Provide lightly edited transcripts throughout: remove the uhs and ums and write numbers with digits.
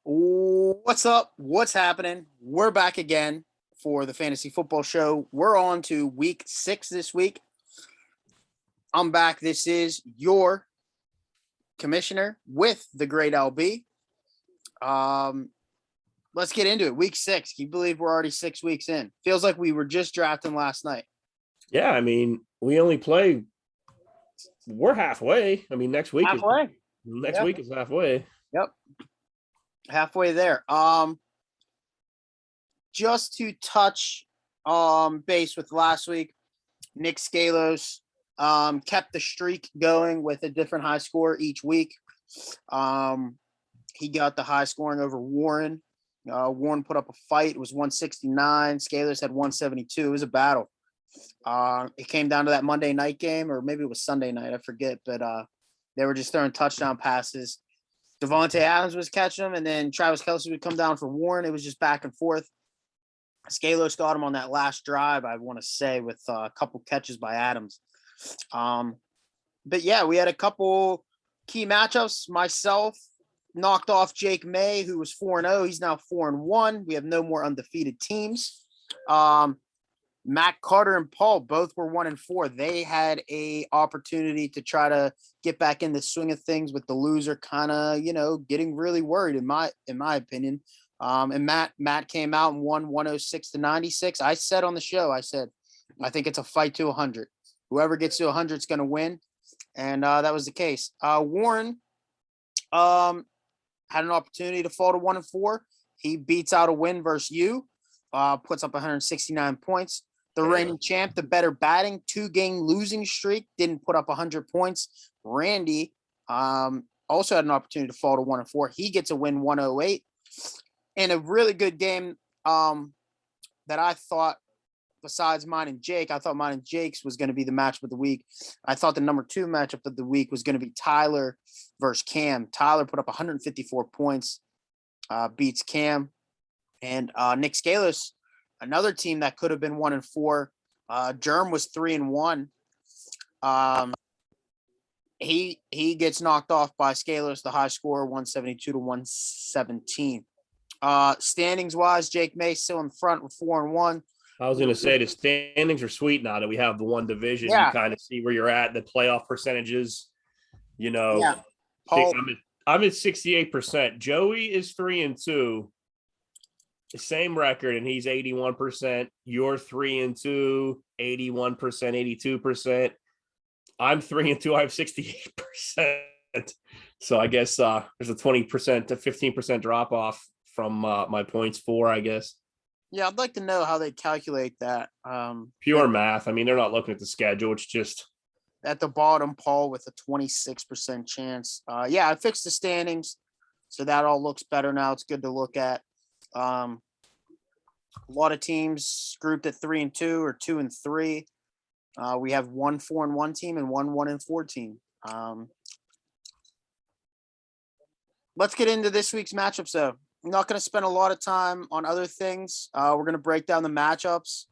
What's up? What's happening? We're back again for the Fantasy Football Show. We're on to week 6 this week. I'm back. This is your commissioner with the great LB. Let's get into it. Week 6. Can you believe we're already 6 weeks in? Feels like we were just drafting last night. Yeah, I mean, we only play. We're halfway. I mean, next week Halfway. is halfway. Yep. Halfway there. Just to touch base with last week, Nick Scalos kept the streak going with a different high score each week. He got the high scoring over Warren. Warren put up a fight. It was 169. Scalos had 172. It was a battle. It came down to that Monday night game, or maybe it was Sunday night. I forget, but they were just throwing touchdown passes. Devontae Adams was catching them, and then Travis Kelce would come down for Warren. It was just back and forth. Scalos got him on that last drive, I want to say, with a couple catches by Adams. But yeah, we had a couple key matchups. Myself knocked off Jake May, who was 4-0. He's now 4-1. We have no more undefeated teams. Matt Carter and Paul both were 1-4. They had a opportunity to try to get back in the swing of things, with the loser kind of, getting really worried in my opinion. And Matt came out and won 106-96. I said on the show, I think it's a fight to 100. Whoever gets to 100 is going to win. And that was the case. Warren had an opportunity to fall to 1-4. He beats out a win versus you, puts up 169 points. The reigning champ, the better batting, 2-game losing streak, didn't put up 100 points. Randy also had an opportunity to fall to 1-4. He gets a win 108. And a really good game that I thought, besides mine and Jake, I thought mine and Jake's was going to be the matchup of the week. I thought the number 2 matchup of the week was going to be Tyler versus Cam. Tyler put up 154 points, beats Cam. And Nick Scalos, another team that could have been 1-4. Germ was 3-1. He gets knocked off by Scalos, the high score, 172-117. Standings wise, Jake May still in front with 4-1. I was going to say the standings are sweet now that we have the one division. Yeah. You kind of see where you're at, the playoff percentages. Yeah. Paul, I'm at 68%. Joey is 3-2, the same record, and he's 81%. You're 3-2, 81%, 82%. I'm 3-2. I have 68%. So I guess there's a 20% to 15% drop off from my points for, I guess. Yeah, I'd like to know how they calculate that. Pure math. I mean, they're not looking at the schedule. It's just at the bottom, Paul with a 26% chance. Yeah, I fixed the standings, so that all looks better now. It's good to look at. A lot of teams grouped at 3-2 or 2-3. We have 1 4-1 team and 1 1-4 team. Let's get into this week's matchups, though. I'm not going to spend a lot of time on other things. We're going to break down the matchups,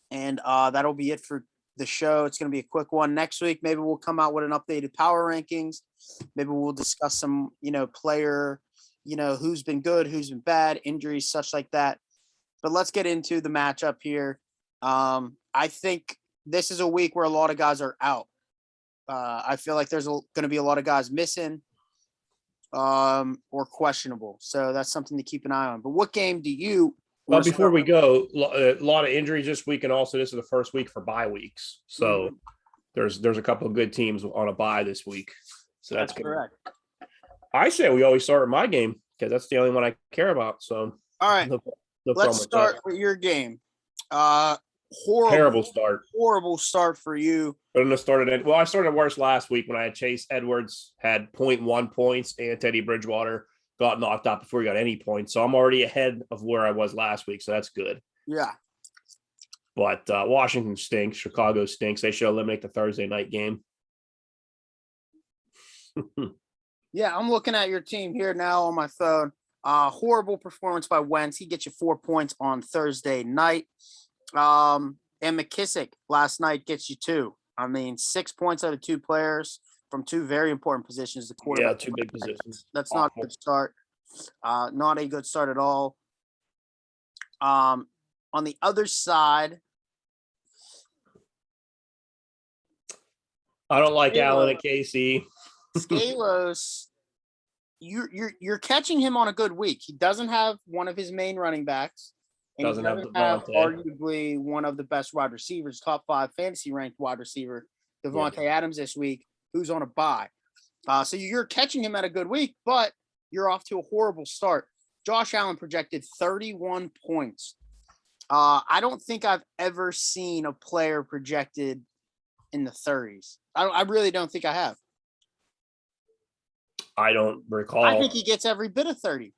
and that'll be it for the show. It's going to be a quick one. Next week, maybe we'll come out with an updated power rankings. Maybe we'll discuss some, player, who's been good, who's been bad, injuries, such like that. But let's get into the matchup here. I think this is a week where a lot of guys are out. I feel like there's going to be a lot of guys missing or questionable. So that's something to keep an eye on. But what game do you Well, before we go, a lot of injuries this week, and also this is the first week for bye weeks. So there's a couple of good teams on a bye this week. So that's correct. I say we always start with my game because that's the only one I care about. So all right, let's start with your game. Horrible start for you. I started worse last week when I had Chase Edwards had 0.1 points and Teddy Bridgewater got knocked out before he got any points. So I'm already ahead of where I was last week. So that's good. Yeah. But Washington stinks. Chicago stinks. They should eliminate the Thursday night game. Yeah, I'm looking at your team here now on my phone. Horrible performance by Wentz. He gets you 4 points on Thursday night. And McKissick last night gets you 2. I mean, 6 points out of 2 players from 2 very important positions. The quarterback. Yeah, 2 big positions. That's not a good start. Not a good start at all. On the other side, I don't like Allen Scalos, at KC. Scalos, you're catching him on a good week. He doesn't have one of his main running backs, and he Doesn't have doesn't have Devontae. arguably one of the best wide receivers, top 5 fantasy ranked wide receiver, Devontae Adams this week, who's on a bye. So you're catching him at a good week, but you're off to a horrible start. Josh Allen projected 31 points. I don't think I've ever seen a player projected in the 30s. I really don't think I have. I don't recall. I think he gets every bit of 30.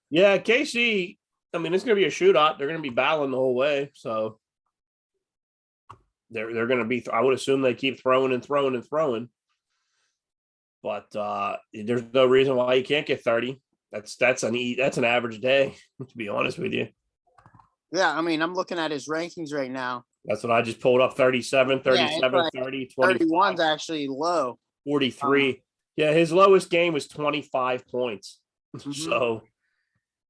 Yeah, KC. I mean, it's going to be a shootout. They're going to be battling the whole way, so they're going to be. I would assume they keep throwing and throwing and throwing, but there's no reason why you can't get 30. That's an average day, to be honest with you. Yeah, I mean, I'm looking at his rankings right now. That's what I just pulled up: 37, 37, like 30, 31's actually low. 43. Yeah, his lowest game was 25 points. Mm-hmm. So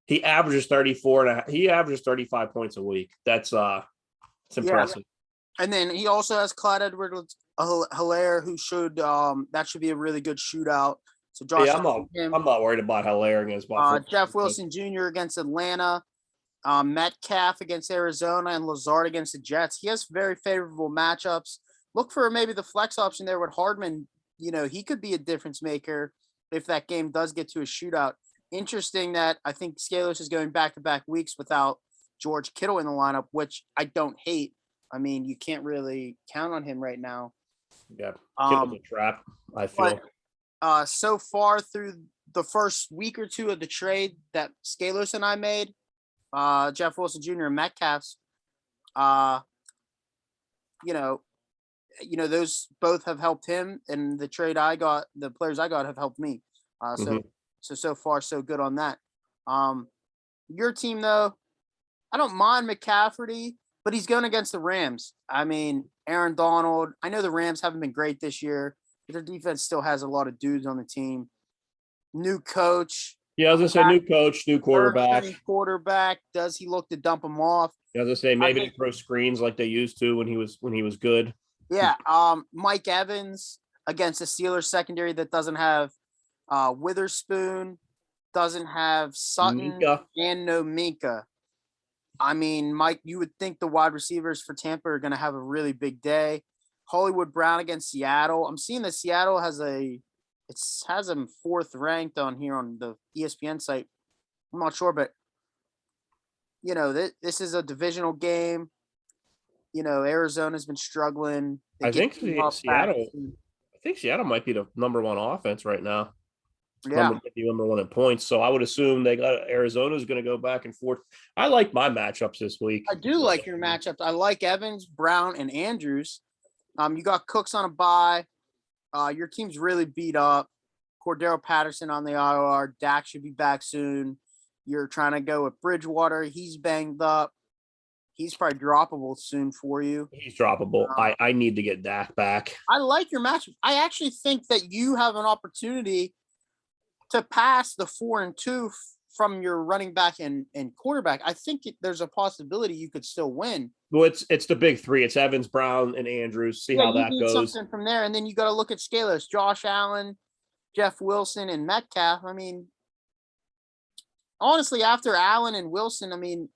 he averages 34 and he averages 35 points a week. That's it's impressive. Yeah. And then he also has Clyde Edwards-Helaire, who should that should be a really good shootout. So Josh, I'm not worried about Helaire against Buffalo. Jeff Wilson Jr. against Atlanta, Metcalf against Arizona, and Lazard against the Jets. He has very favorable matchups. Look for maybe the flex option there with Hardman. You know, he could be a difference maker if that game does get to a shootout. Interesting that I think Scalos is going back-to-back weeks without George Kittle in the lineup, which I don't hate. I mean, you can't really count on him right now. Yeah, Kittle's a trap, I feel. But, so far through the first week or two of the trade that Scalos and I made, Jeff Wilson Jr. and Metcalf's, those both have helped him, and the players I got have helped me. So far so good on that. Your team though, I don't mind McCaffrey, but he's going against the Rams. I mean, Aaron Donald. I know the Rams haven't been great this year, but their defense still has a lot of dudes on the team. New coach. Yeah, I was gonna say new coach, new quarterback. Quarterback. Does he look to dump him off? Yeah, I was gonna say maybe they throw screens like they used to when he was good. Yeah. Mike Evans against the Steelers secondary that doesn't have Witherspoon, doesn't have Sutton, and no Minka. I mean, Mike, you would think the wide receivers for Tampa are going to have a really big day. Hollywood Brown against Seattle. I'm seeing that Seattle has him 4th ranked on here on the ESPN site. I'm not sure, but this is a divisional game. Arizona's been struggling. I think Seattle might be the number 1 offense right now. Yeah, number 1 in points. So I would assume Arizona's going to go back and forth. I like my matchups this week. I do like your matchups. I like Evans, Brown, and Andrews. You got Cooks on a bye. Your team's really beat up. Cordero Patterson on the IR. Dak should be back soon. You're trying to go with Bridgewater. He's banged up. He's probably droppable soon for you. He's droppable. I need to get Dak back. I like your matchup. I actually think that you have an opportunity to pass the 4-2 from your running back and quarterback. I think there's a possibility you could still win. Well, it's the big 3. It's Evans, Brown, and Andrews. See how that goes. Something from there, and then you got to look at Scalos, Josh Allen, Jeff Wilson, and Metcalf. I mean, honestly, after Allen and Wilson, I mean,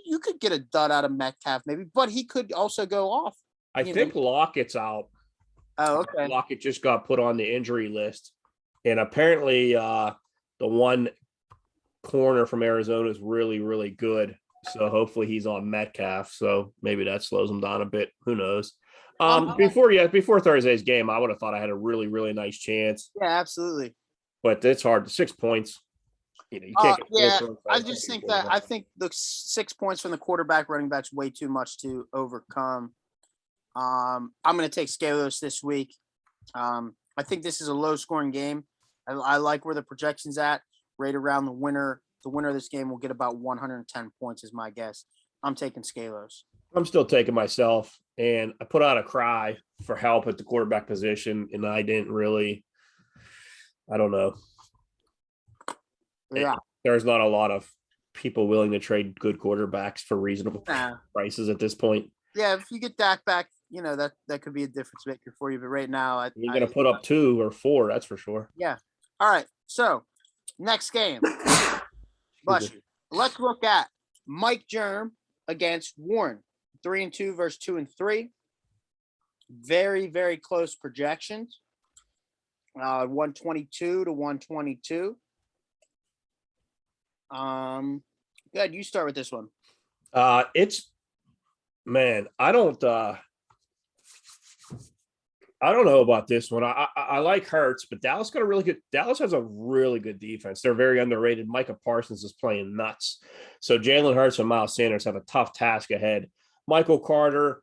you could get a dud out of Metcalf maybe, but he could also go off. I think Lockett's out. Oh, okay. Lockett just got put on the injury list. And apparently the one corner from Arizona is really, really good. So hopefully he's on Metcalf. So maybe that slows him down a bit. Who knows? Before Thursday's game, I would have thought I had a really, really nice chance. Yeah, absolutely. But it's hard. 6 points. You can't get I just think I think the 6 points from the quarterback, running back's way too much to overcome. I'm going to take Scalos this week. I think this is a low-scoring game. I like where the projection's at. Right around the winner. The winner of this game will get about 110 points is my guess. I'm taking Scalos. I'm still taking myself. And I put out a cry for help at the quarterback position, and I didn't really – I don't know. Yeah. There's not a lot of people willing to trade good quarterbacks for reasonable Nah. prices at this point. Yeah, if you get Dak back, that could be a difference maker for you. But right now, You're going to put up 2 or 4, that's for sure. yeah. All right. So next game. Bless you. Let's look at Mike Germ against Warren. 3-2 versus 2-3. Very, very close projections. 122 to 122. Good. You start with this one. It's man, I don't know about this one. I like Hurts, but Dallas has a really good defense. They're very underrated. Micah Parsons is playing nuts. So Jalen Hurts and Miles Sanders have a tough task ahead. Michael Carter,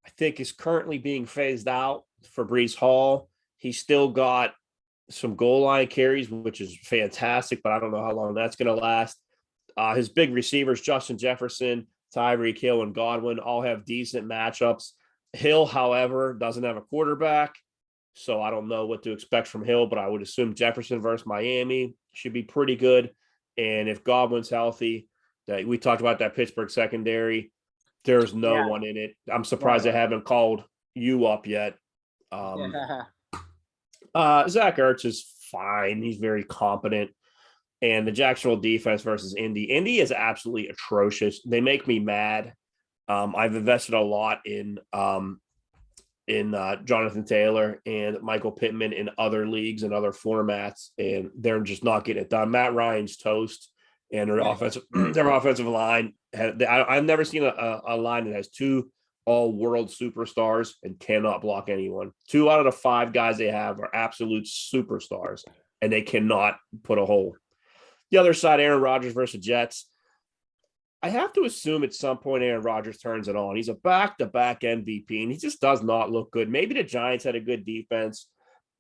I think, is currently being phased out for Breece Hall. He's still got some goal line carries, which is fantastic, but I don't know how long that's going to last. His big receivers, Justin Jefferson, Tyreek Hill, and Godwin, all have decent matchups. Hill, however, doesn't have a quarterback, so I don't know what to expect from Hill, but I would assume Jefferson versus Miami should be pretty good. And if Godwin's healthy, that we talked about that Pittsburgh secondary, there's no one in it. I'm surprised they haven't called you up yet. Zach Ertz is fine. He's very competent. And the Jacksonville defense versus Indy. Indy is absolutely atrocious. They make me mad. I've invested a lot in Jonathan Taylor and Michael Pittman in other leagues and other formats, and they're just not getting it done. Matt Ryan's toast, and their offensive line. I've never seen a line that has 2 all-world superstars and cannot block anyone. 2 out of the 5 guys they have are absolute superstars, and they cannot put a hole. The other side, Aaron Rodgers versus Jets. I have to assume at some point Aaron Rodgers turns it on. He's a back-to-back MVP, and he just does not look good. Maybe the Giants had a good defense.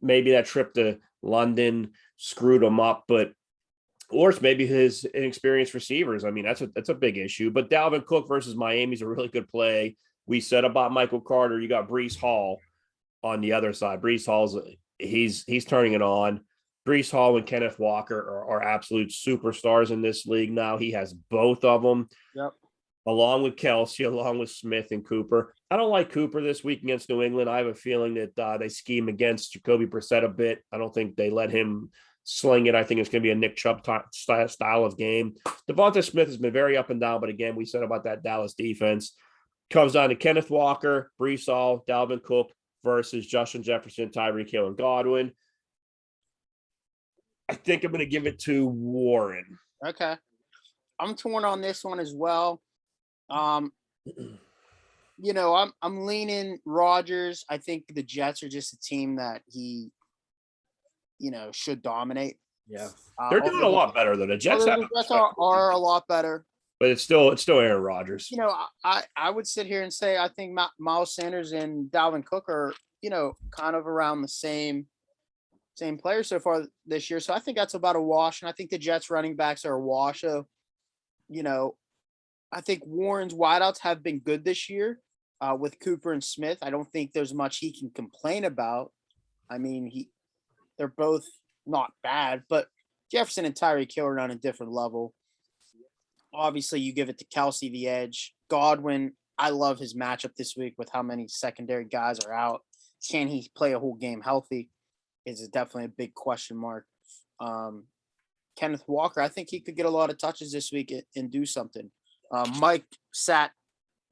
Maybe that trip to London screwed him up, or it's maybe his inexperienced receivers. I mean, that's a big issue. But Dalvin Cook versus Miami is a really good play. We said about Michael Carter, you got Breece Hall on the other side. Breece Hall's he's turning it on. Breece Hall and Kenneth Walker are absolute superstars in this league now. He has both of them. Yep. Along with Kelsey, along with Smith and Cooper. I don't like Cooper this week against New England. I have a feeling that they scheme against Jacoby Brissett a bit. I don't think they let him sling it. I think it's going to be a Nick Chubb style of game. Devonta Smith has been very up and down, but again, we said about that Dallas defense. Comes down to Kenneth Walker, Breece Hall, Dalvin Cook versus Justin Jefferson, Tyreek Hill, and Godwin. I think I'm going to give it to Warren. Okay. I'm torn on this one as well. I'm leaning Rodgers. I think the Jets are just a team that he, should dominate. Yeah. They're doing a lot better though. The Jets are a lot better. But it's still Aaron Rodgers. I would sit here and say I think Miles Sanders and Dalvin Cook are, kind of around the same player so far this year. So I think that's about a wash. And I think the Jets running backs are a wash. So, I think Warren's wideouts have been good this year with Cooper and Smith. I don't think there's much he can complain about. I mean, they're both not bad, but Jefferson and Tyreek Hill are on a different level. Obviously, you give it to Kelsey the edge. Godwin, I love his matchup this week with how many secondary guys are out. Can he play a whole game healthy? Is definitely a big question mark. Kenneth Walker, I think he could get a lot of touches this week and do something. Mike sat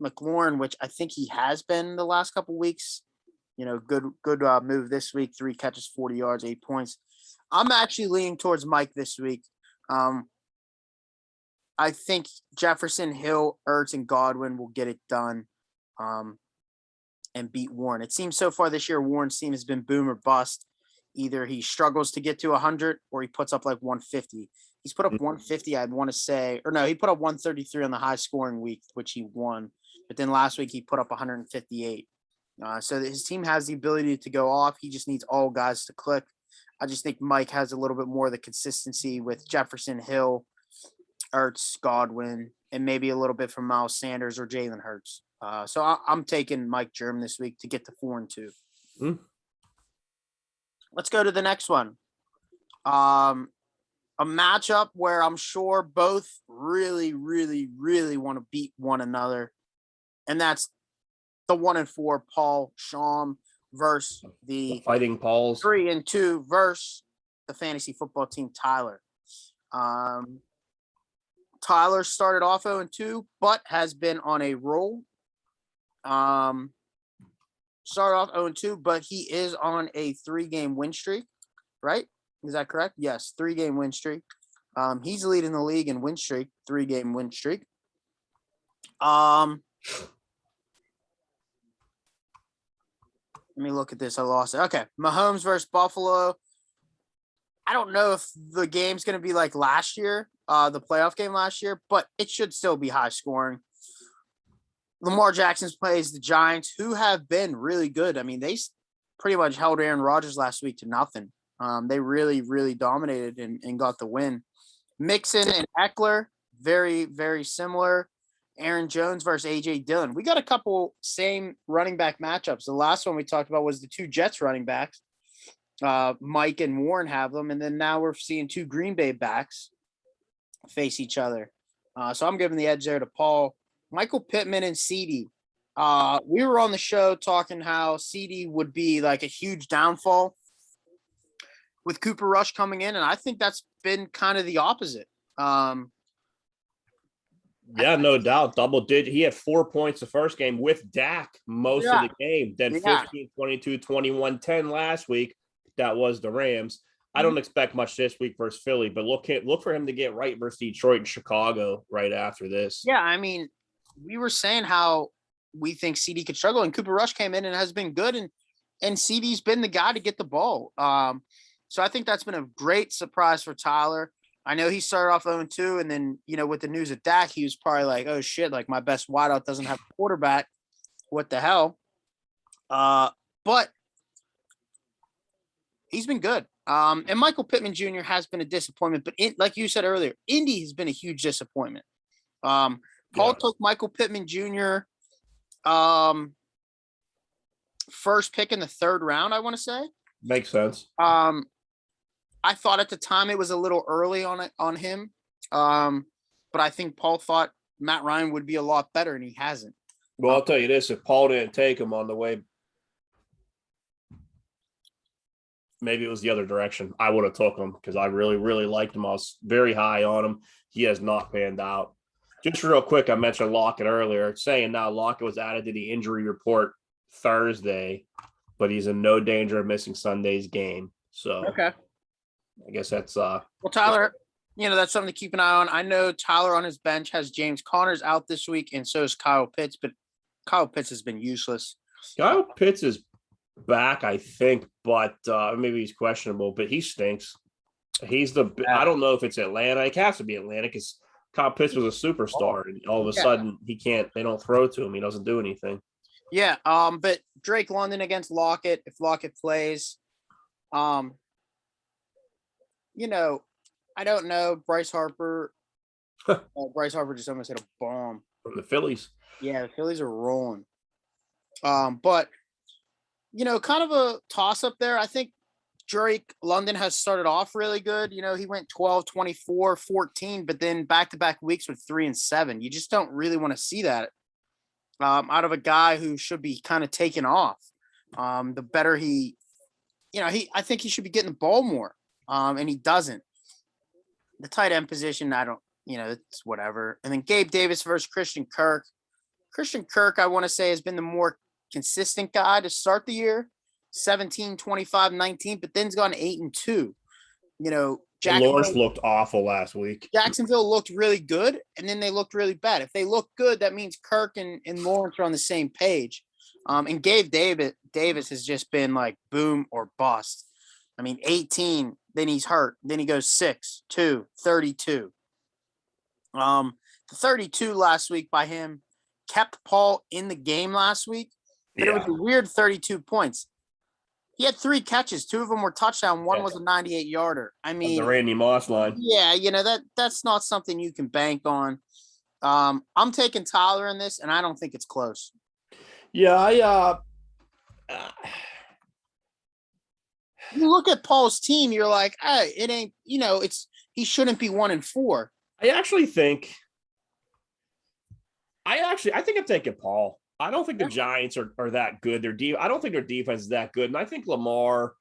McLaurin, which I think he has been the last couple weeks. Good move this week. 3 catches, 40 yards, 8 points. I'm actually leaning towards Mike this week. I think Jefferson, Hill, Ertz, and Godwin will get it done and beat Warren. It seems so far this year, Warren's team has been boom or bust. Either he struggles to get to 100 or he puts up like 150. He's put up 150, I'd want to say, or no, he put up 133 on the high scoring week, which he won. But then last week he put up 158. So his team has the ability to go off. He just needs all guys to click. I just think Mike has a little bit more of the consistency with Jefferson, Hill, Ertz, Godwin, and maybe a little bit from Miles Sanders or Jalen Hurts. So I'm taking Mike Germ this week to get to 4-2. Let's go to the next one. a matchup where I'm sure both really, really, really want to beat one another. And that's the 1-4 Paul Sham versus The the Fighting Pauls. 3-2 versus the fantasy football team Tyler. Tyler started off 0-2, but has been on a roll. Started off 0-2, but he is on a 3-game win streak, right? Is that correct? Yes, 3-game win streak. He's leading the league in win streak, 3-game win streak. Let me look at this. I lost it. Okay. Mahomes versus Buffalo. I don't know if the game's going to be like last year, the playoff game last year, but it should still be high scoring. Lamar Jackson plays the Giants, who have been really good. I mean, they pretty much held Aaron Rodgers last week to nothing. They really, really dominated and got the win. Mixon and Eckler, very, very similar. Aaron Jones versus A.J. Dillon. We got a couple same running back matchups. The last one we talked about was the two Jets running backs. Mike and Warren have them, and then now we're seeing two Green Bay backs face each other. So I'm giving the edge there to Paul. Michael Pittman and CD. We were on the show talking how CD would be like a huge downfall with Cooper Rush coming in, and I think that's been kind of the opposite. Yeah, no doubt. Double digit. He had 4 points the first game with Dak most of the game. Then 15, 22, 21, 10 last week. That was the Rams. I don't expect much this week versus Philly, but look for him to get right versus Detroit and Chicago right after this. Yeah, I mean, we were saying how we think CD could struggle, and Cooper Rush came in and has been good, and CD's been the guy to get the ball. So I think that's been a great surprise for Tyler. I know he started off 0-2, and then, with the news of Dak, he was probably like, oh, shit, like my best wideout doesn't have a quarterback. What the hell? But he's been good. And Michael Pittman Jr. has been a disappointment, but like you said earlier, Indy has been a huge disappointment. Paul took Michael Pittman Jr. First pick in the 3rd round, I want to say. Makes sense. I thought at the time it was a little early on him. But I think Paul thought Matt Ryan would be a lot better, and he hasn't. Well, I'll tell you this, if Paul didn't take him on the way, maybe it was the other direction, I would have took him because I really, really liked him. I was very high on him. He has not panned out. Just real quick, I mentioned Lockett earlier, saying now Lockett was added to the injury report Thursday, but he's in no danger of missing Sunday's game. So okay. I guess that's well, Tyler, that's something to keep an eye on. I know Tyler on his bench has James Connors out this week, and so is Kyle Pitts, but Kyle Pitts has been useless. Kyle Pitts is back, I think, but maybe he's questionable, but he stinks. He's I don't know if it's Atlanta. It has to be Atlanta because Kyle Pitts was a superstar, and all of a sudden they don't throw to him. He doesn't do anything. Yeah. But Drake London against Lockett, if Lockett plays, I don't know. Bryce Harper. Bryce Harper just almost hit a bomb. From the Phillies. Yeah, the Phillies are rolling. But, kind of a toss-up there. I think Drake London has started off really good. He went 12, 24, 14, but then back-to-back weeks with 3 and 7. You just don't really want to see that out of a guy who should be kind of taken off. The better I think he should be getting the ball more. And he doesn't. The tight end position, I don't, it's whatever. And then Gabe Davis versus Christian Kirk. Christian Kirk, I want to say, has been the more consistent guy to start the year. 17, 25, 19, but then's gone 8-2. Lawrence looked awful last week. Jacksonville looked really good, and then they looked really bad. If they look good, that means Kirk and Lawrence are on the same page. And Gabe Davis has just been like boom or bust. I mean, 18, then he's hurt. Then he goes 6, 2, 32. The 32 last week by him kept Paul in the game last week, but it was a weird 32 points. He had 3 catches. 2 of them were touchdown. One was a 98-yarder. I mean, the Randy Moss line. Yeah, that's not something you can bank on. I'm taking Tyler in this, and I don't think it's close. Yeah, You look at Paul's team, you're like, hey, it ain't, he shouldn't be 1-4. I actually think I think I'm taking Paul. I don't think the Giants are that good. I don't think their defense is that good. And I think Lamar,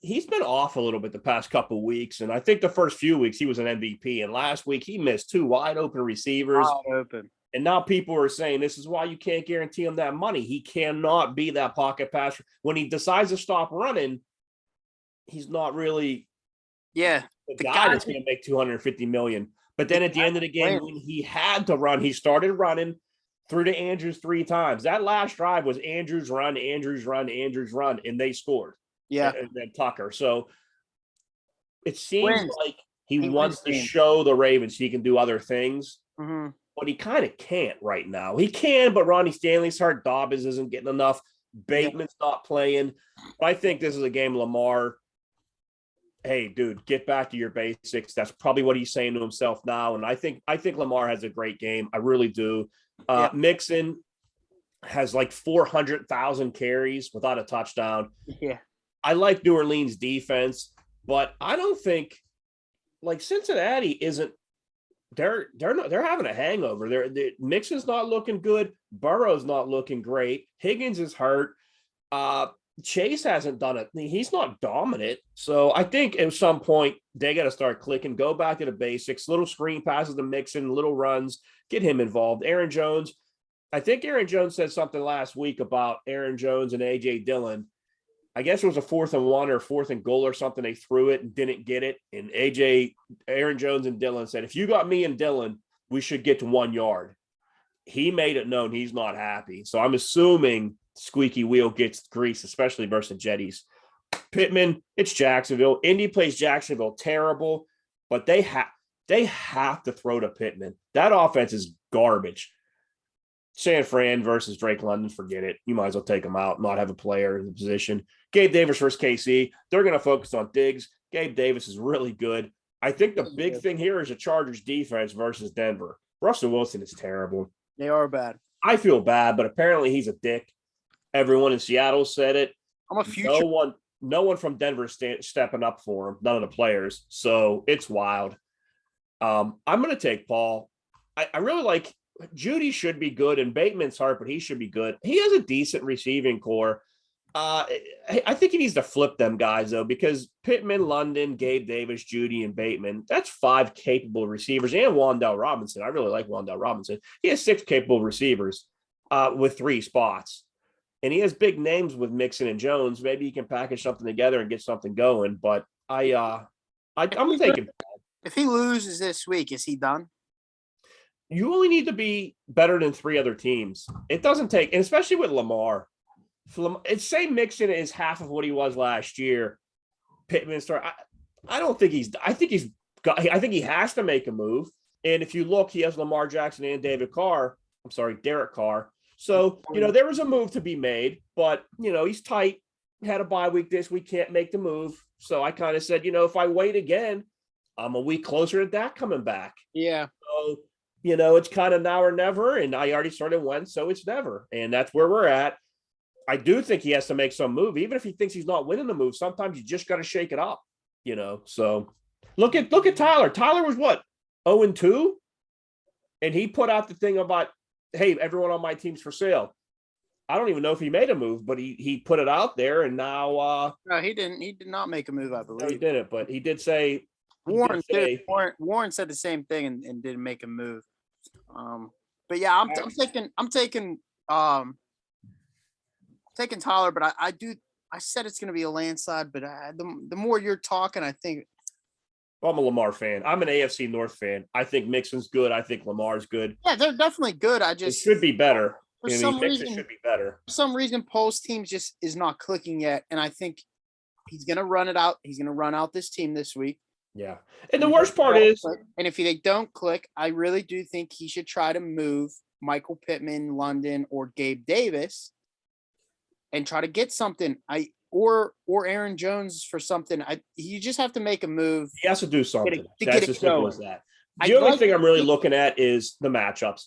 he's been off a little bit the past couple of weeks. And I think the first few weeks he was an MVP. And last week he missed 2 wide open receivers. Wide open. And now people are saying this is why you can't guarantee him that money. He cannot be that pocket passer. When he decides to stop running, he's not really the guy that's going to make $250 million. But then at the end of the game, when he had to run, he started running through to Andrews 3 times. That last drive was Andrews run, Andrews run, Andrews run, and they scored. Yeah. And then Tucker. So it seems like he wants to show the Ravens he can do other things. Mm-hmm. But he kind of can't right now. He can, but Ronnie Stanley's hurt. Dobbins isn't getting enough. Bateman's not playing. But I think this is a game Lamar. Hey, dude, get back to your basics. That's probably what he's saying to himself now. And I think Lamar has a great game. I really do. Mixon has like 400,000 carries without a touchdown. Yeah. I like New Orleans defense, but I don't think Cincinnati isn't. They're having a hangover. Mixon's not looking good. Burrow's not looking great. Higgins is hurt. Chase hasn't done it. He's not dominant. So I think at some point they got to start clicking, go back to the basics, little screen passes to Mixon, little runs, get him involved. Aaron Jones. I think Aaron Jones said something last week about Aaron Jones and A.J. Dillon. I guess it was a 4th and 1 or 4th and goal or something. They threw it and didn't get it. And Aaron Jones and Dillon said, if you got me and Dillon, we should get to 1 yard. He made it known he's not happy. So I'm assuming squeaky wheel gets grease, especially versus Jetties. Pittman, it's Jacksonville. Indy plays Jacksonville terrible, but they have to throw to Pittman. That offense is garbage. San Fran versus Drake London, forget it. You might as well take them out, not have a player in the position. Gabe Davis versus KC. They're going to focus on Diggs. Gabe Davis is really good. I think the big thing here is the Chargers defense versus Denver. Russell Wilson is terrible. They are bad. I feel bad, but apparently he's a dick. Everyone in Seattle said it. I'm a future. No one from Denver stepping up for him. None of the players. So it's wild. I'm going to take Paul. I really like Judy should be good, and Bateman's hurt, but he should be good. He has a decent receiving core. I think he needs to flip them guys, though, because Pittman, London, Gabe Davis, Judy, and Bateman, that's 5 capable receivers, and Wan'Dale Robinson. I really like Wan'Dale Robinson. He has 6 capable receivers with 3 spots. And he has big names with Mixon and Jones. Maybe he can package something together and get something going. But I'm thinking if he loses this week, is he done? You only need to be better than 3 other teams. It doesn't take, and especially with Lamar. It's say Mixon is half of what he was last year. Pittman I don't think he's. I think he has to make a move. And if you look, he has Lamar Jackson and Derek Carr. So, there was a move to be made, but, he's tight, had a bye week this week, can't make the move. So I kind of said, if I wait again, I'm a week closer to that coming back. Yeah. So, it's kind of now or never, and I already started when, so it's never. And that's where we're at. I do think he has to make some move. Even if he thinks he's not winning the move, sometimes you just got to shake it up, So look at Tyler. Tyler was what, 0-2? And he put out the thing about, hey, everyone on my team's for sale. I don't even know if he made a move, but he put it out there, and now no, he didn't. He did not make a move, I believe. No, he didn't, but he did say Warren said the same thing and didn't make a move. But yeah, I'm taking Tyler, but I said it's going to be a landslide, but the more you're talking, I think. Well, I'm a Lamar fan. I'm an AFC North fan. I think Mixon's good. I think Lamar's good. Yeah, they're definitely good. It should be better. For some reason, it should be better. For some reason, Pole's team just is not clicking yet, and I think he's going to run it out. He's going to run out this team this week. Yeah, and the worst part is, and if they don't click, I really do think he should try to move Michael Pittman, London, or Gabe Davis, and try to get something. Or Aaron Jones for something. You just have to make a move. He has to do something. That's as simple as that. The only thing I'm really looking at is the matchups.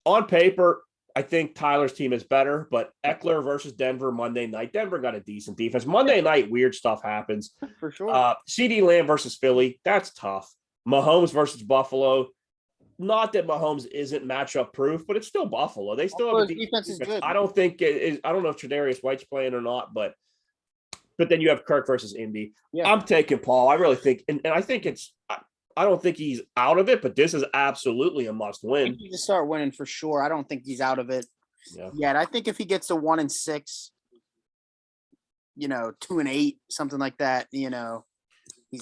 On paper, I think Tyler's team is better, but Eckler versus Denver Monday night. Denver got a decent defense. Monday night, weird stuff happens. For sure. CD Lamb versus Philly, that's tough. Mahomes versus Buffalo. Not that Mahomes isn't matchup proof, but it's still Buffalo. They still have a defense is good. I don't think it is. I don't know if Tre'Davious White's playing or not, but then you have Kirk versus Indy. Yeah. I'm taking Paul. I really think, and I think it's. I don't think he's out of it, but this is absolutely a must I win. think he needs to start winning for sure. I don't think he's out of it yet. I think if he gets to 1-6, 2-8, something like that, Well,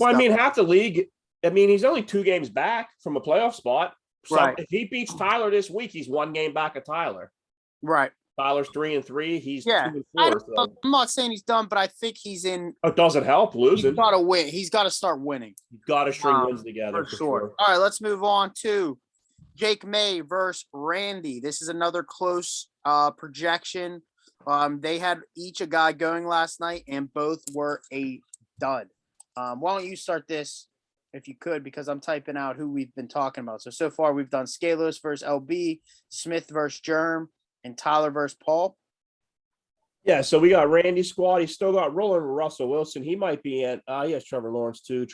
I mean, half the league. I mean, he's only 2 games back from a playoff spot. So Right. if he beats Tyler this week, he's 1 game back of Tyler. Right. Tyler's 3-3. He's Yeah. 2-4. So. I'm not saying he's done, but I think he's in. It doesn't help losing. He's got to win. He's got to start winning. You've got to string wins together For sure. All right, let's move on to Jake May versus Randy. This is another close projection. They had each a guy going last night, and both were a dud. Why don't you start this if you could, because I'm typing out who we've been talking about. So far we've done Scalos versus LB, Smith versus Germ, and Tyler versus Paul. Yeah, so we got Randy's squad. He's still got rolling with Russell Wilson. He might be in. He has Trevor Lawrence too.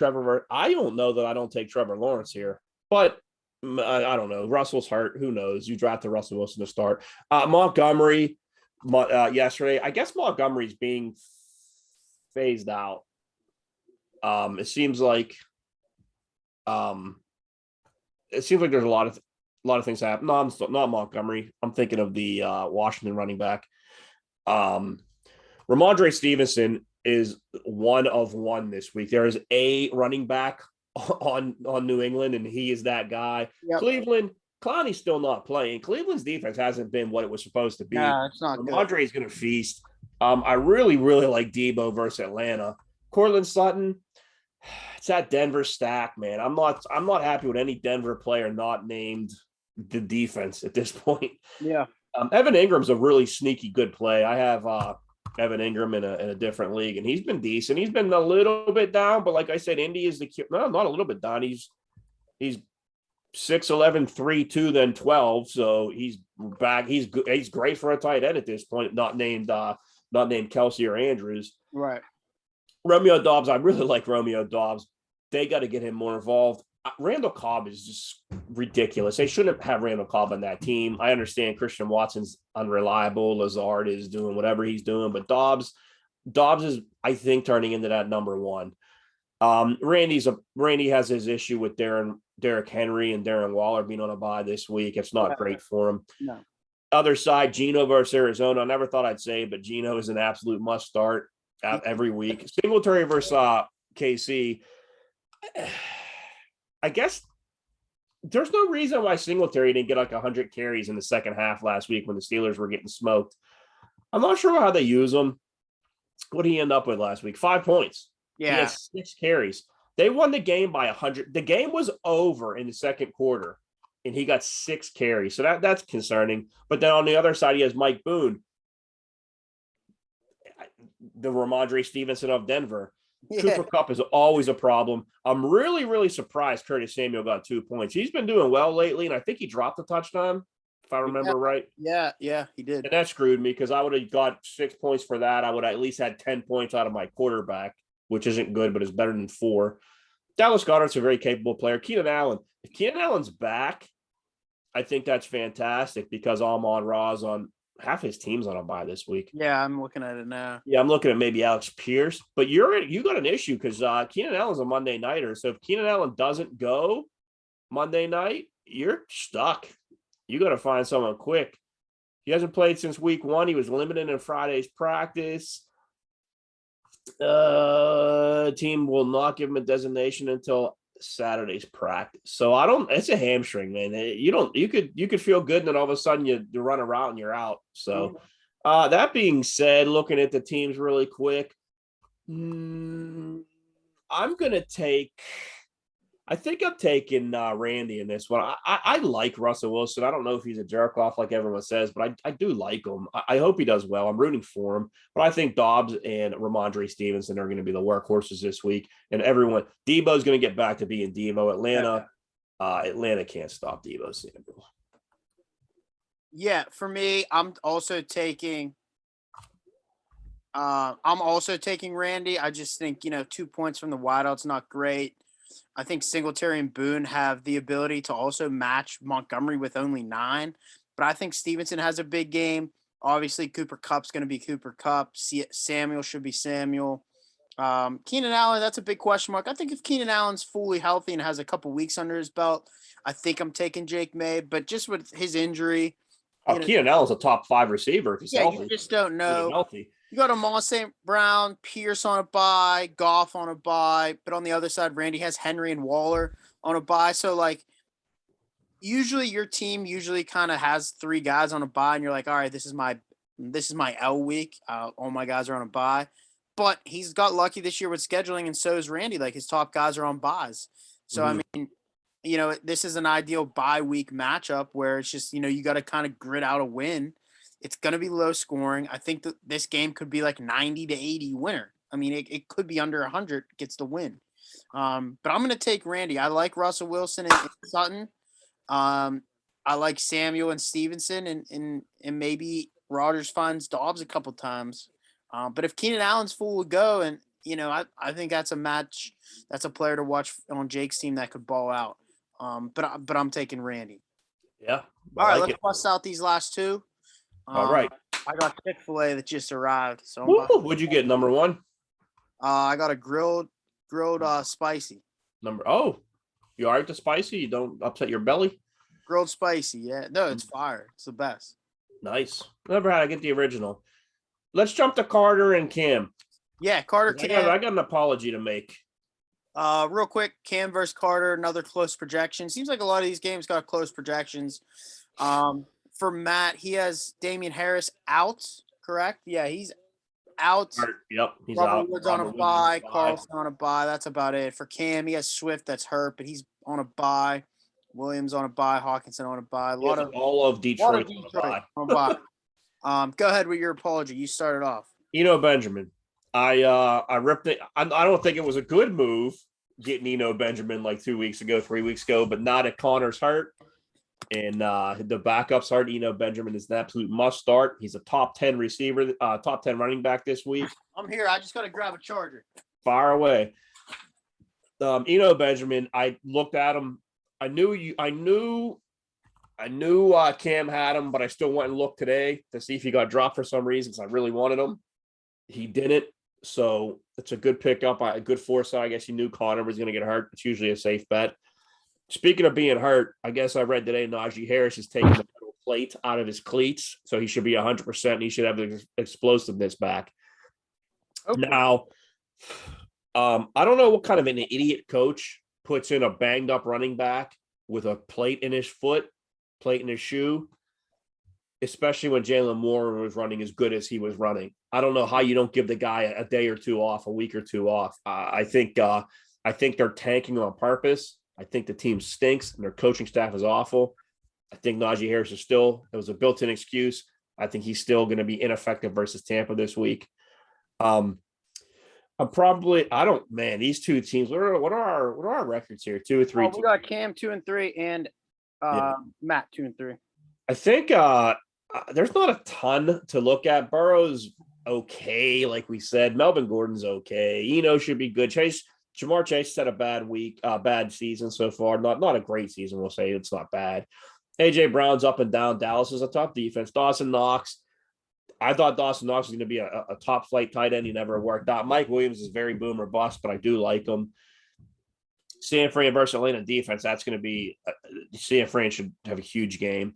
I don't know that I don't take Trevor Lawrence here, but I don't know. Russell's hurt. Who knows? You drafted Russell Wilson to start. Montgomery yesterday. I guess Montgomery's being phased out. It seems like there's a lot of things happen. No, I'm not Montgomery. I'm thinking of the Washington running back. Ramondre Stevenson is 1 of 1 this week. There is a running back on New England, and he is that guy. Yep. Cleveland, Clowney's still not playing. Cleveland's defense hasn't been what it was supposed to be. Nah, it's not Ramondre is going to feast. I really, really like Debo versus Atlanta. Cortland Sutton, it's that Denver stack, man. I'm not happy with any Denver player not named the defense at this point. Yeah. Evan Ingram's a really sneaky good play. I have Evan Ingram in a different league, and he's been decent. He's been a little bit down, but like I said, Indy is not a little bit down. He's 6'11", 3'2", then 12. So he's back. He's good. He's great for a tight end at this point. Not named Kelsey or Andrews. Right. Romeo Doubs. I really like Romeo Doubs. They got to get him more involved. Randall Cobb is just ridiculous. They shouldn't have Randall Cobb on that team. I understand Christian Watson's unreliable. Lazard is doing whatever he's doing, but Doubs is, I think, turning into that number 1. Randy has his issue with Derrick Henry and Darren Waller being on a bye this week. It's not great for him. No. Other side, Geno versus Arizona. I never thought I'd say, but Geno is an absolute must start every week. Singletary versus KC. I guess there's no reason why Singletary didn't get like 100 carries in the second half last week when the Steelers were getting smoked. I'm not sure how they use him. What did he end up with last week? 5 points. Yeah. He had 6 carries. They won the game by 100. The game was over in the second quarter, and he got 6 carries. So that's concerning. But then on the other side, he has Mike Boone, the Ramondre Stevenson of Denver. Yeah. Cooper Kupp is always a problem. I'm really, really surprised Curtis Samuel got 2 points. He's been doing well lately, and I think he dropped a touchdown, if I remember right. Yeah, he did. And that screwed me because I would have got 6 points for that. I would at least had 10 points out of my quarterback, which isn't good, but it's better than 4. Dallas Goedert's a very capable player. Keenan Allen. If Keenan Allen's back, I think that's fantastic because Amon-Ra's on half his team's on a bye this week. Yeah, I'm looking at it now. Yeah, I'm looking at maybe Alex Pierce, but you got an issue because Keenan Allen's a Monday nighter. So if Keenan Allen doesn't go Monday night, you're stuck. You got to find someone quick. He hasn't played since week 1. He was limited in Friday's practice. Team will not give him a designation until Saturday's practice. So it's a hamstring, man. You could feel good and then all of a sudden you run a route and you're out. So that being said, looking at the teams really quick, I'm taking Randy in this one. I like Russell Wilson. I don't know if he's a jerk off like everyone says, but I do like him. I hope he does well. I'm rooting for him. But I think Dobbs and Ramondre Stevenson are going to be the workhorses this week. And Debo's going to get back to being Debo. Atlanta can't stop Debo Samuel. Yeah, for me, I'm also taking Randy. I just think, 2 points from the wideout's not great. I think Singletary and Boone have the ability to also match Montgomery with only 9. But I think Stevenson has a big game. Obviously, Cooper Cup's going to be Cooper Cup. Samuel should be Samuel. Keenan Allen, that's a big question mark. I think if Keenan Allen's fully healthy and has a couple weeks under his belt, I think I'm taking Jake May. But just with his injury, Oh, Keenan Allen's a top 5 receiver if he's yeah, you healthy. just don't Really know. healthy. You got Amon St. Brown, Pierce on a bye, Goff on a bye, but on the other side, Randy has Henry and Waller on a bye. So like usually your team usually kind of has 3 guys on a bye, and you're like, all right, this is my L week. All my guys are on a bye. But he's got lucky this year with scheduling, and so is Randy. Like his top guys are on buys. So I Mhm. mean, this is an ideal bye week matchup where it's just, you got to kind of grit out a win. It's going to be low scoring. I think that this game could be like 90 to 80 winner. I mean, it could be under 100 gets the win. But I'm going to take Randy. I like Russell Wilson and Sutton. I like Samuel and Stevenson, and maybe Rogers finds Dobbs a couple times. But if Keenan Allen's full to go, and I think that's a match. That's a player to watch on Jake's team that could ball out. But I'm taking Randy. Yeah, I All right, like let's it. bust out these last two. All Um, right. I got Chick-fil-A that just arrived, so Woo, what'd you get? Number 1? I got a grilled spicy, Oh, you all right with the spicy? You don't upset your belly? grilled spicy. Yeah, no, it's fire. It's the best. Nice. Never had to get the original. Let's jump to Carter and Cam. Yeah, Carter 'Cause I got, Cam. I got an apology to make. Real quick, Cam versus Carter, another close projection. Seems like a lot of these games got close projections. For Matt, he has Damian Harris out, correct? Yeah, he's out. Yep, he's Robert out. Woods on a Robert Woods is bye. a bye. Carlson on a bye. That's about it. For Cam, he has Swift that's hurt, but he's on a bye. Williams on a bye. Hawkinson on a bye. A He has lot of all of Detroit on a Detroit bye. on a bye. Go ahead with your apology. You started off. Benjamin. I ripped it. I don't think it was a good move getting Benjamin like 2 weeks ago, 3 weeks ago, but not at Connor's hurt. And the backups hurt. Benjamin is an absolute must start. He's a top 10 receiver, top 10 running back this week. I'm here. I just got to grab a charger. Far away. Benjamin, I looked at him. I knew Cam had him, but I still went and looked today to see if he got dropped for some reason because I really wanted him. He didn't. So it's a good pickup, a good foresight. I guess he knew Connor was going to get hurt. It's usually a safe bet. Speaking of being hurt, I guess I read today Najee Harris is taking the metal plate out of his cleats, so he should be 100%. And he should have the explosiveness back. Okay. Now, I don't know what kind of an idiot coach puts in a banged up running back with a plate in his foot, plate in his shoe, especially when Jalen Moore was running as good as he was running. I don't know how you don't give the guy a day or two off, a week or two off. I think they're tanking on purpose. I think the team stinks and their coaching staff is awful. I think Najee Harris it was a built-in excuse. I think he's still going to be ineffective versus Tampa this week. These two teams, what are our records here? 2 or 3. We got Cam 2-3 and Matt 2-3. I think there's not a ton to look at. Burrow's okay, like we said. Melvin Gordon's okay. Should be good. Jamar Chase had a bad season so far. Not a great season, we'll say. It's not bad. AJ Brown's up and down. Dallas is a tough defense. Dawson Knox. I thought Dawson Knox was going to be a top flight tight end. He never worked out. Mike Williams is very boom or bust, but I do like him. San Fran versus Atlanta defense. That's going to be San Fran should have a huge game.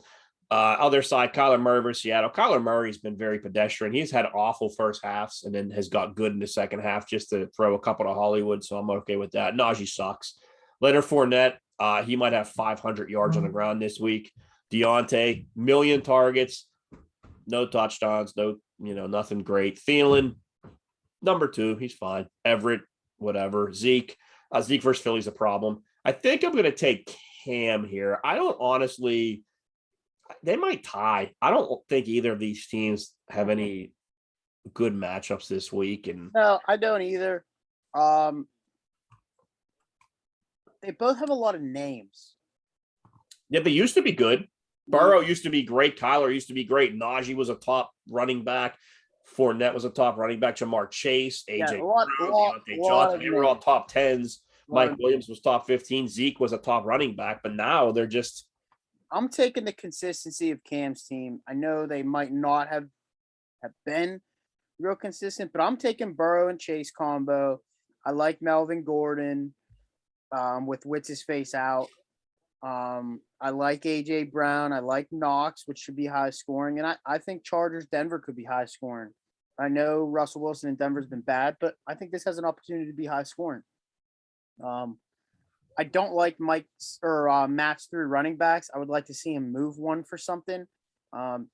Other side, Kyler Murray versus Seattle. Kyler Murray's been very pedestrian. He's had awful first halves and then has got good in the second half just to throw a couple to Hollywood. So I'm okay with that. Najee sucks. Leonard Fournette, he might have 500 yards on the ground this week. Deontay, million targets, no touchdowns, nothing great. Thielen, number 2, he's fine. Everett, whatever. Zeke versus Philly's a problem. I think I'm going to take Cam here. I don't honestly. They might tie. I don't think either of these teams have any good matchups this week. And no, I don't either. They both have a lot of names. yeah, they used to be good. Burrow used to be great. Kyler used to be great. Najee was a top running back. Fournette was a top running back. Jamar Chase, Yeah, AJ a lot, Brown, a lot, Deontay a lot Johnson. of They were all names. top 10s. A lot Mike of Williams was top 15. Zeke was a top running back. But now they're just I'm taking the consistency of Cam's team. I know they might not have been real consistent, but I'm taking Burrow and Chase combo. I like Melvin Gordon with What's his face out. I like AJ Brown. I like Knox, which should be high scoring. And I think Chargers Denver could be high scoring. I know Russell Wilson in Denver's been bad, but I think this has an opportunity to be high scoring. I don't like Mike's or Matt's three running backs. I would like to see him move one for something.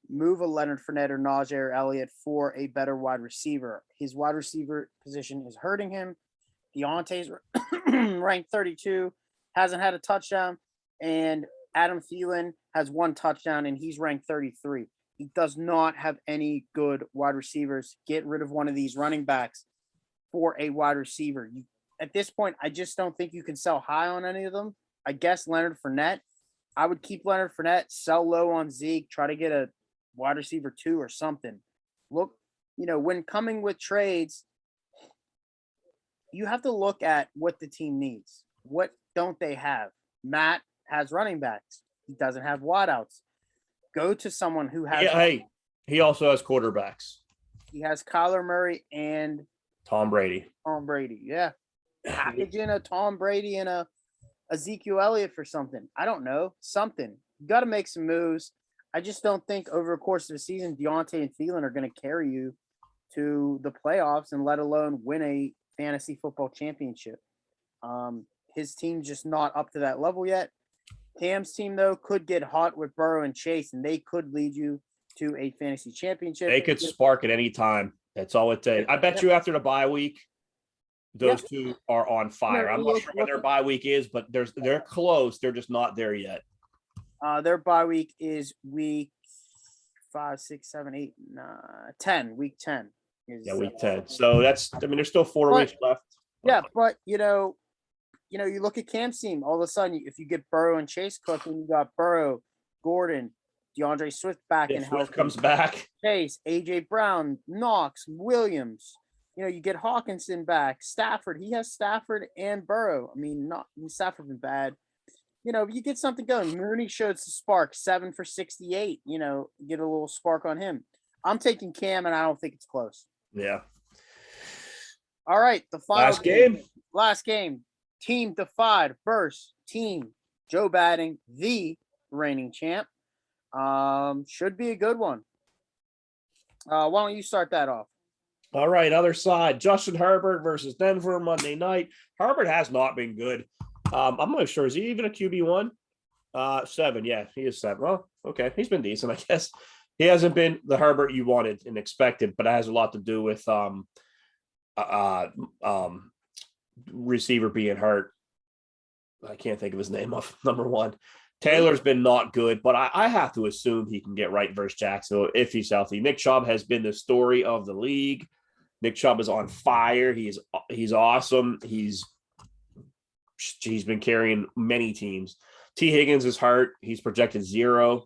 Move a Leonard Fournette or Najee or Elliott for a better wide receiver. His wide receiver position is hurting him. Deontay's ranked 32, hasn't had a touchdown, and Adam Thielen has one touchdown and he's ranked 33. He does not have any good wide receivers. Get rid of one of these running backs for a wide receiver. At this point, I just don't think you can sell high on any of them. I guess Leonard Fournette. I would keep Leonard Fournette, sell low on Zeke, try to get a wide receiver 2 or something. Look, when coming with trades, you have to look at what the team needs. What don't they have? Matt has running backs. He doesn't have wideouts. Go to someone who has. hey, he also has quarterbacks. He has Kyler Murray and Tom Brady. Tom Brady. Yeah. Package in a Tom Brady and a Ezekiel Elliott for something. I don't know. Something. You got to make some moves. I just don't think over the course of the season, Deontay and Thielen are going to carry you to the playoffs and let alone win a fantasy football championship. His team's just not up to that level yet. Cam's team, though, could get hot with Burrow and Chase, and they could lead you to a fantasy championship. They could spark at any time. That's all it takes. I bet you after the bye week, those two are on fire. I'm not sure when their bye week is, but they're close. They're just not there yet. Their bye week is week 5, 6, 7, 8, 9, 10. Week 10. Week 10. So there's still 4 weeks left. Yeah, but you look at Cam's team. All of a sudden, if you get Burrow and Chase cooking, you got Burrow, Gordon, DeAndre Swift back in health. Comes back. Chase, AJ Brown, Knox, Williams. You get Hawkinson back. Stafford. He has Stafford and Burrow. Stafford been bad. You get something going. Mooney showed the spark, 7 for 68. Get a little spark on him. I'm taking Cam, and I don't think it's close. Yeah. All right, the final Last game. Team Defied versus Team Joe Batting, the reigning champ. Should be a good one. Why don't you start that off? All right, other side. Justin Herbert versus Denver Monday night. Herbert has not been good. I'm not sure. Is he even a QB1? 7. Yeah, he is 7. Well, okay. He's been decent, I guess. He hasn't been the Herbert you wanted and expected, but it has a lot to do with receiver being hurt. I can't think of his name off number one. Taylor's been not good, but I have to assume he can get right versus Jacksonville if he's healthy. Nick Chubb has been the story of the league. Nick Chubb is on fire. He's awesome. He's been carrying many teams. T. Higgins is hurt. He's projected 0.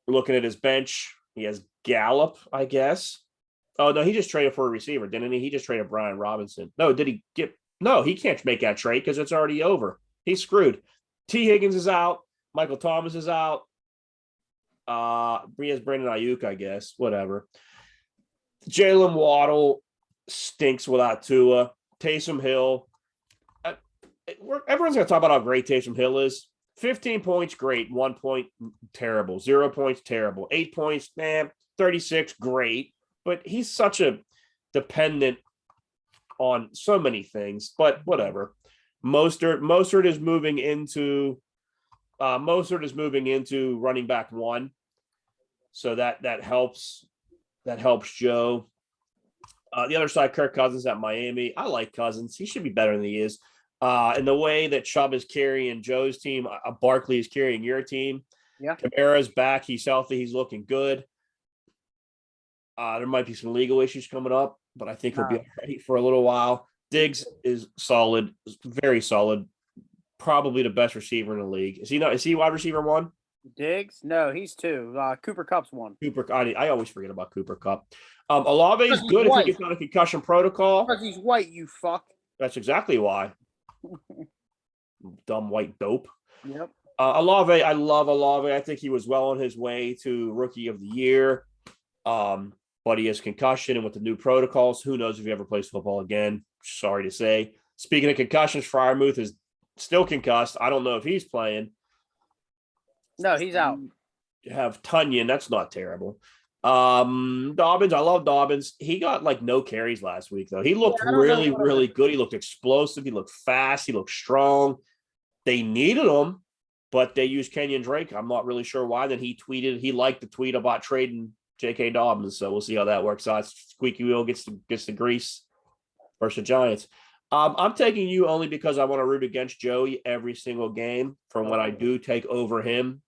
Looking at his bench, he has Gallup, I guess. Oh, no, he just traded for a receiver, didn't he? He just traded Brian Robinson. No, did he get – no, he can't make that trade because it's already over. He's screwed. T. Higgins is out. Michael Thomas is out. He has Brandon Ayuk, I guess. Whatever. Jalen Waddle stinks without Tua. Taysom Hill. Everyone's going to talk about how great Taysom Hill is. 15 points, great. 1 point, terrible. 0 points, terrible. 8 points, 36, great. But he's such a dependent on so many things. But whatever. Mostert is moving into running back 1. So that helps. That helps Joe. The other side, Kirk Cousins at Miami. I like Cousins. He should be better than he is. And the way that Chubb is carrying Joe's team, Barkley is carrying your team. Yeah. Kamara's back. He's healthy. He's looking good. There might be some legal issues coming up, but I think he'll be all right for a little while. Diggs is solid, very solid. Probably the best receiver in the league. Is he not? Is he wide receiver 1? Diggs? No, he's 2. Cooper Cup's 1. Cooper, I always forget about Cooper Cup. Olave is Because he's good if he white. gets on a concussion protocol. Because he's white, you fuck. That's exactly why. Dumb white dope. Yep. Olave, I love Olave. I think he was well on his way to Rookie of the Year. But he has concussion, and with the new protocols, who knows if he ever plays football again. Sorry to say. Speaking of concussions, Freiermuth is still concussed. I don't know if he's playing. No, he's out. You have Tunyon. That's not terrible. Dobbins, I love Dobbins. He got like no carries last week, though. He looked really, really good. He looked explosive. He looked fast. He looked strong. They needed him, but they used Kenyon Drake. I'm not really sure why. Then he tweeted, he liked the tweet about trading J.K. Dobbins. So we'll see how that works out. Squeaky wheel gets the grease versus the Giants. I'm taking you only because I want to root against Joey every single game. From when I do take over him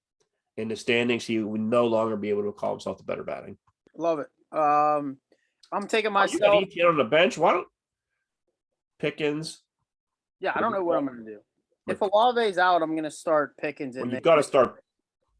in the standings, he would no longer be able to call himself the better batting. Love it. I'm taking myself. You got ETN on the bench. Why don't Pickens? Yeah, I don't know what I'm going to do. If Olave's out, I'm going to start Pickens in. Well, you've got to start.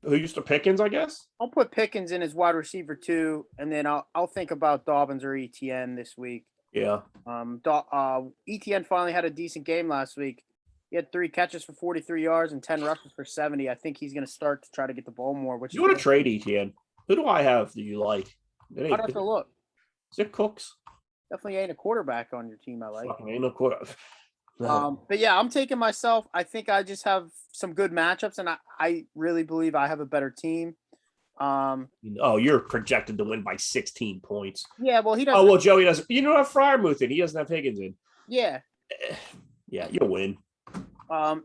Who used to Pickens, I guess? I'll put Pickens in as wide receiver 2, and then I'll think about Dobbins or ETN this week. Yeah. ETN finally had a decent game last week. He had 3 catches for 43 yards and 10 rushes for 70. I think he's going to start to try to get the ball more. Which you want to trade ETN? Who do I have that you like? I'd have to look. Is it Cooks? Definitely ain't a quarterback on your team. I like. Fucking ain't no quarter. But yeah, I'm taking myself. I think I just have some good matchups, and I really believe I have a better team. You're projected to win by 16 points. Yeah, well, he doesn't. Oh, well, Joey doesn't. You don't have Freiermuth in. He doesn't have Higgins in. Yeah. Yeah, you'll win.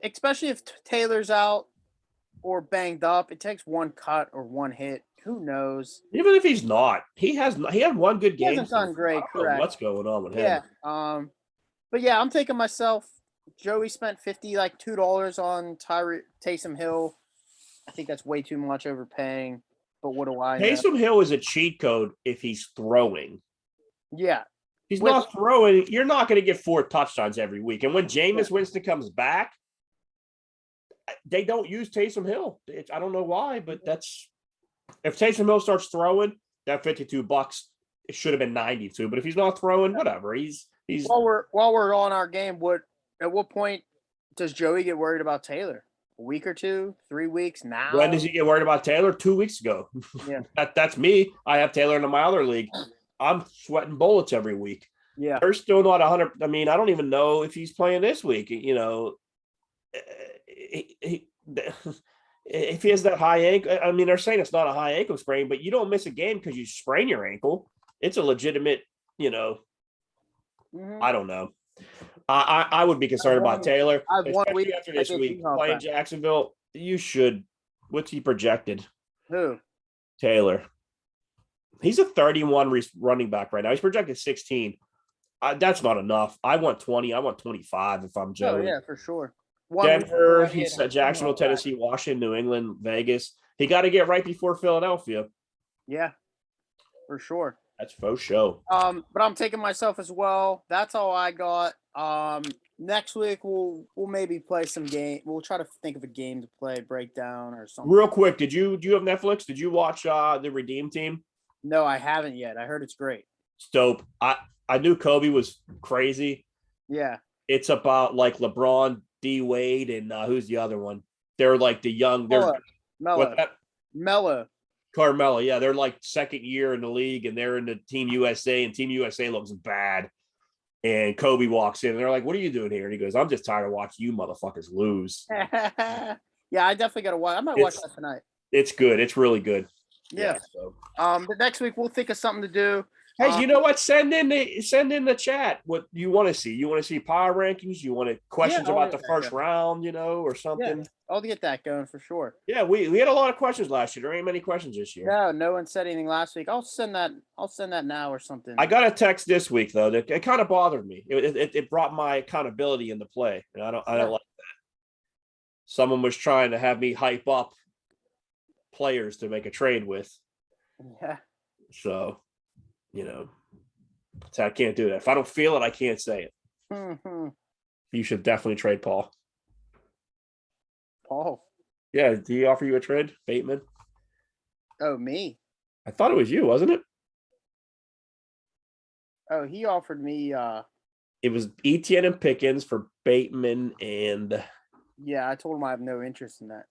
Especially if Taylor's out or banged up, it takes one cut or one hit. Who knows? Even if he's not, he had one good game. He hasn't done great. Correct. What's going on with him? Yeah. But yeah, I'm taking myself. Joey spent $2 on Taysom Hill. I think that's way too much overpaying. But what do I know? Taysom Hill is a cheat code if he's throwing. Yeah. He's not throwing. You're not going to get 4 touchdowns every week. And when Jameis Winston comes back, they don't use Taysom Hill. I don't know why, but that's if Taysom Hill starts throwing, that $52, it should have been 92. But if he's not throwing, whatever. He's while we're on our game, at what point does Joey get worried about Taylor? A week or 2, 3 weeks now? When does he get worried about Taylor? 2 weeks ago. Yeah. That's me. I have Taylor in my other league. I'm sweating bullets every week. Yeah. They're still not 100. I mean, I don't even know if he's playing this week. You know, if he has that high ankle, I mean, they're saying it's not a high ankle sprain, but you don't miss a game because you sprain your ankle. It's a legitimate, I don't know. I would be concerned about Taylor. I have 1 week after this week playing Jacksonville. You should. What's he projected? Who? Taylor. He's a 31 running back right now. He's projected 16. That's not enough. I want 20. I want 25 if I'm Joey. Oh, yeah, for sure. Denver, he said Jacksonville, Tennessee, Washington, New England, Vegas. He got to get right before Philadelphia. Yeah, for sure. That's faux show. But I'm taking myself as well. That's all I got. Next week we'll maybe play some game. We'll try to think of a game to play, breakdown or something. Real quick, do you have Netflix? Did you watch the Redeem Team? No, I haven't yet. I heard it's great. It's dope. I knew Kobe was crazy. Yeah. It's about like LeBron, D Wade, and who's the other one? They're like the young. Mello. Carmelo. Yeah, they're like second year in the league, and they're in the Team USA, and Team USA looks bad. And Kobe walks in, and they're like, "What are you doing here?" And he goes, "I'm just tired of watching you motherfuckers lose." Yeah, I definitely got to watch. I might watch that tonight. It's good. It's really good. Yeah. But next week we'll think of something to do. Hey, you know what? Send in the chat what you want to see. You want to see power rankings? You want questions about the first round, or something? Yeah, I'll get that going for sure. Yeah, we had a lot of questions last year. There ain't many questions this year. No one said anything last week. I'll send that now or something. I got a text this week though that it kind of bothered me. It brought my accountability into play, and I don't like that. Someone was trying to have me hype up players to make a trade with. Yeah. So. So I can't do that. If I don't feel it, I can't say it. Mm-hmm. You should definitely trade Paul. Paul. Yeah, did he offer you a trade, Bateman? Oh, me. I thought it was you, wasn't it? Oh, he offered me. It was Etienne and Pickens for Bateman, and Yeah, I told him I have no interest in that.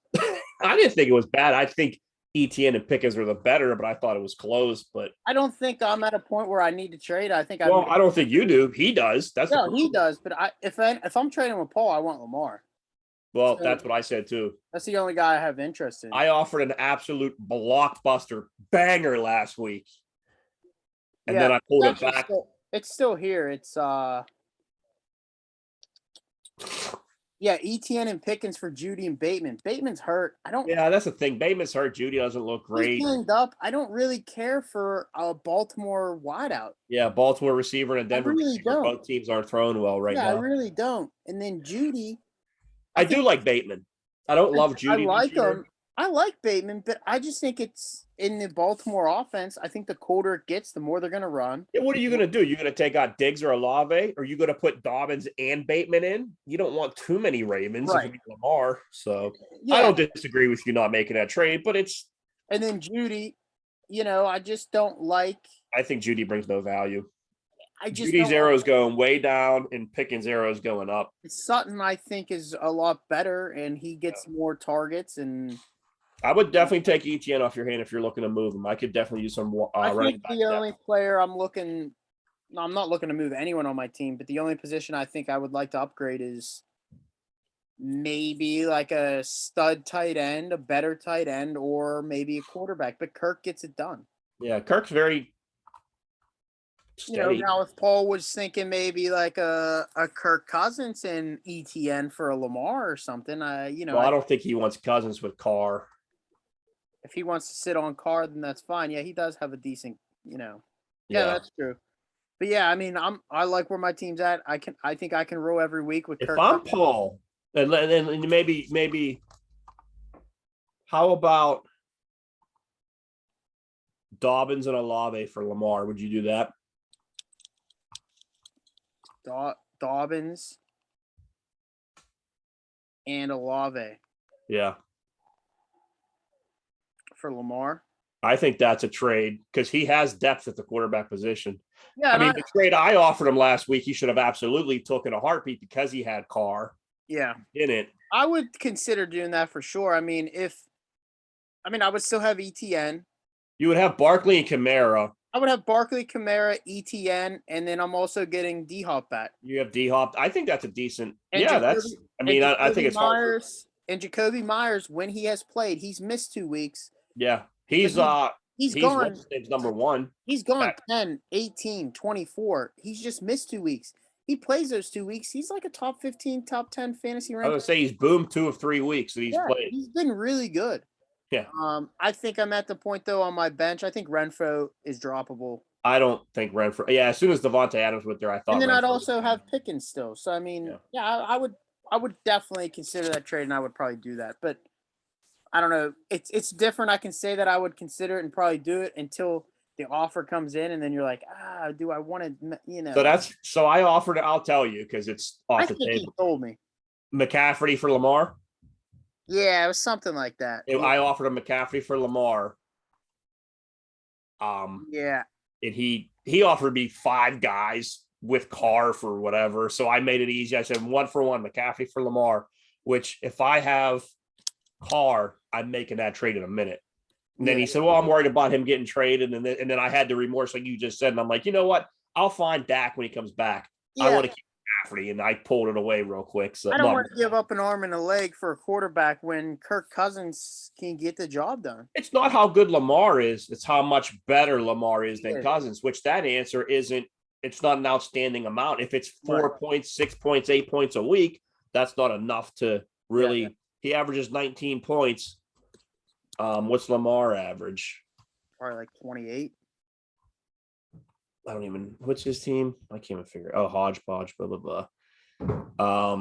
I didn't think it was bad. I think Etienne and Pickens were the better, but I thought it was close. But I don't think I'm at a point where I need to trade. I think well, I don't think you do. He does. That's the No, problem. he does. But if I'm trading with Paul, I want Lamar. Well, So- that's what I said too. That's the only guy I have interest in. I offered an absolute blockbuster banger last week, and then I pulled it back. It's still here. It's yeah, Etienne and Pickens for Judy and Bateman. Bateman's hurt. I don't. Yeah, that's the thing. Bateman's hurt. Judy doesn't look great. He's banged up. I don't really care for a Baltimore wideout. Yeah, Baltimore receiver and a Denver really receiver. don't. Both teams aren't throwing well right Yeah, I now. really don't. And then Judy. I do like Bateman. I don't love Judy. I like this year. him. I like Bateman, but I just think it's in the Baltimore offense. I think the colder it gets, the more they're going to run. Yeah, what are you going to do? You're going to take out Diggs or Olave? Or are you going to put Dobbins and Bateman in? You don't want too many Ravens if Right. you get Lamar. So Yeah. I don't disagree with you not making that trade, but it's. And then Judy, I just don't like. I think Judy brings no value. I just Judy's don't arrow is going way down, and Pickens' arrow is going up. Sutton, I think, is a lot better, and he gets more targets. And I would definitely take Etienne off your hand if you're looking to move him. I could definitely use some I running think back the depth. only player I'm looking. No, I'm not looking to move anyone on my team, but the only position I think I would like to upgrade is maybe like a stud tight end, a better tight end, or maybe a quarterback. But Kirk gets it done. Yeah, Kirk's very steady. Now if Paul was thinking maybe like a Kirk Cousins and ETN for a Lamar or something, I don't think he wants Cousins with Carr. if he wants to sit on Carr, then that's fine. Yeah, he does have a decent, Yeah, Yeah. that's true. But yeah, I mean, I like where my team's at. I think I can roll every week with If Kirk I'm Cousins. Paul, and maybe, how about Dobbins and Olave for Lamar? Would you do that? Dobbins and Olave Yeah, for Lamar. I think that's a trade because he has depth at the quarterback position. Yeah, I mean, the trade I offered him last week, he should have absolutely took in a heartbeat because he had Carr yeah, in it. I would consider doing that for sure. I mean, I would still have ETN. You would have Barkley and Kamara. I would have Barkley, Kamara, ETN, and then I'm also getting D-Hop back. You have D-Hop. I think that's a decent. And Yeah, Jacoby- I think it's hard. Myers and Jacoby Myers, when he has played, he's missed 2 weeks. Yeah, he's He's gone. what's his name's number one. He's gone back. 10, 18, 24. He's just missed 2 weeks. He plays those 2 weeks. He's like a top 15, top 10 fantasy I was rank. gonna say he's boomed 2 of 3 weeks that he's played. He's been really good. Yeah. I think I'm at the point though on my bench. I think Renfro is droppable. I don't think Renfro. Yeah, as soon as Devontae Adams went there, I thought. And then I'd Renfro also was have Pickens still. So I mean, Yeah. I would definitely consider that trade, and I would probably do that. But I don't know. It's different. I can say that I would consider it and probably do it until the offer comes in, and then you're like, do I want to? So I offered it. I'll tell you because it's I off the think he table. told me. McCaffrey for Lamar. Yeah, it was something like that. I offered him McCaffrey for Lamar. Yeah. And he offered me 5 guys with Carr for whatever. So I made it easy. I said 1 for 1, McCaffrey for Lamar, which if I have Carr, I'm making that trade in a minute. And then he said, well, I'm worried about him getting traded. And then I had the remorse, like you just said. And I'm like, you know what? I'll find Dak when he comes back. Yeah. I want to keep McCaffrey. And I pulled it away real quick. So I don't want to give up an arm and a leg for a quarterback when Kirk Cousins can get the job done. It's not how good Lamar is. It's how much better Lamar is than Yeah. Cousins, which that answer isn't. It's not an outstanding amount. If it's 4 points, 6 points, 8 points a week, that's not enough to really. Yeah. He averages 19 points. What's Lamar average? Probably like 28. What's his team? I can't even figure. Oh, hodgepodge, blah, blah, blah.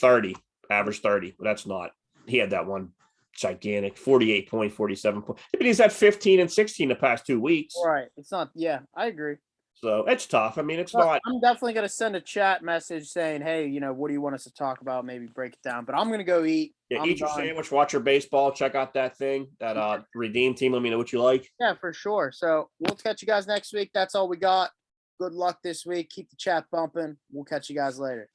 30, average 30. But that's not. He had that one gigantic 48 point, 47 point. But he's at 15 and 16 the past 2 weeks. Right. It's not. Yeah, I agree. So it's tough. I mean, it's But not. I'm definitely gonna send a chat message saying, "Hey, what do you want us to talk about? Maybe break it down." But I'm gonna go eat. Yeah, I'm eat your done. sandwich, watch your baseball, check out that thing, that redeem team. Let me know what you like. Yeah, for sure. So we'll catch you guys next week. That's all we got. Good luck this week. Keep the chat bumping. We'll catch you guys later.